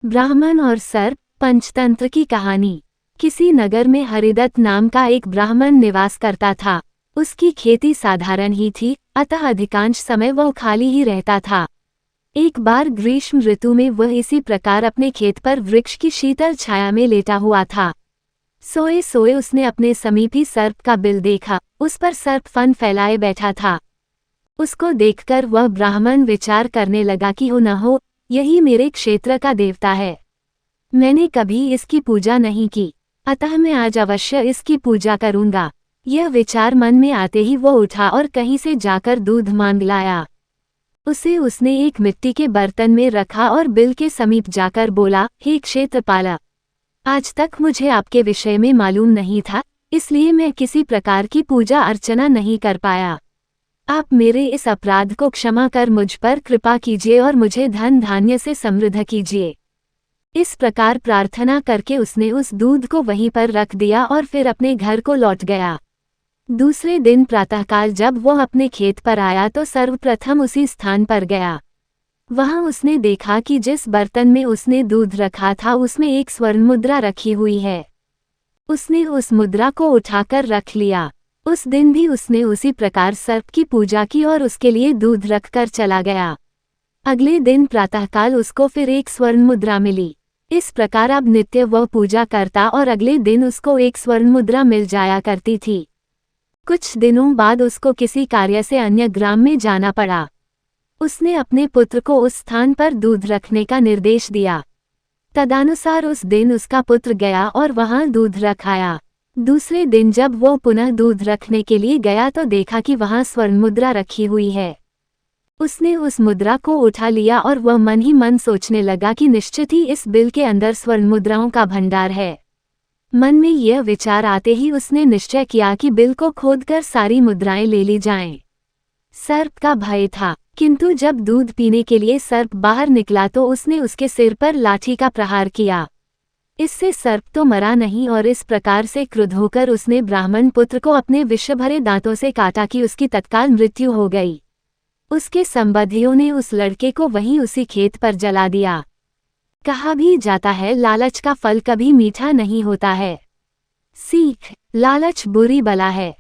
ब्राह्मण और सर्प पंचतंत्र की कहानी। किसी नगर में हरिदत्त नाम का एक ब्राह्मण निवास करता था। उसकी खेती साधारण ही थी, अतः अधिकांश समय वह खाली ही रहता था। एक बार ग्रीष्म ऋतु में वह इसी प्रकार अपने खेत पर वृक्ष की शीतल छाया में लेटा हुआ था। सोए सोए उसने अपने समीपी सर्प का बिल देखा। उस पर सर्प फन फैलाए बैठा था। उसको देखकर वह ब्राह्मण विचार करने लगा कि हो न हो, यही मेरे क्षेत्र का देवता है। मैंने कभी इसकी पूजा नहीं की, अतः मैं आज अवश्य इसकी पूजा करूंगा। यह विचार मन में आते ही वो उठा और कहीं से जाकर दूध मांग लाया। उसने एक मिट्टी के बर्तन में रखा और बिल के समीप जाकर बोला, हे क्षेत्रपाल, आज तक मुझे आपके विषय में मालूम नहीं था, इसलिए मैं किसी प्रकार की पूजा अर्चना नहीं कर पाया। आप मेरे इस अपराध को क्षमा कर मुझ पर कृपा कीजिए और मुझे धन धान्य से समृद्ध कीजिए। इस प्रकार प्रार्थना करके उसने उस दूध को वहीं पर रख दिया और फिर अपने घर को लौट गया। दूसरे दिन प्रातःकाल जब वह अपने खेत पर आया तो सर्वप्रथम उसी स्थान पर गया। वहां उसने देखा कि जिस बर्तन में उसने दूध रखा था उसमें एक स्वर्ण मुद्रा रखी हुई है। उसने उस मुद्रा को उठाकर रख लिया। उस दिन भी उसने उसी प्रकार सर्प की पूजा की और उसके लिए दूध रखकर चला गया। अगले दिन प्रातःकाल उसको फिर एक स्वर्ण मुद्रा मिली। इस प्रकार अब नित्य वह पूजा करता और अगले दिन उसको एक स्वर्ण मुद्रा मिल जाया करती थी। कुछ दिनों बाद उसको किसी कार्य से अन्य ग्राम में जाना पड़ा। उसने अपने पुत्र को उस स्थान पर दूध रखने का निर्देश दिया। तदनुसार उस दिन उसका पुत्र गया और वहां दूध रखाया। दूसरे दिन जब वो पुनः दूध रखने के लिए गया तो देखा कि वहां स्वर्ण मुद्रा रखी हुई है। उसने उस मुद्रा को उठा लिया और वह मन ही मन सोचने लगा कि निश्चित ही इस बिल के अंदर स्वर्ण मुद्राओं का भंडार है। मन में यह विचार आते ही उसने निश्चय किया कि बिल को खोदकर सारी मुद्राएं ले ली जाएं। सर्प का भय था, किंतु जब दूध पीने के लिए सर्प बाहर निकला तो उसने उसके सिर पर लाठी का प्रहार किया। इससे सर्प तो मरा नहीं और इस प्रकार से क्रुद्ध होकर उसने ब्राह्मण पुत्र को अपने विषभरे दांतों से काटा कि उसकी तत्काल मृत्यु हो गई। उसके संबंधियों ने उस लड़के को वहीं उसी खेत पर जला दिया। कहा भी जाता है, लालच का फल कभी मीठा नहीं होता है। सीख, लालच बुरी बला है।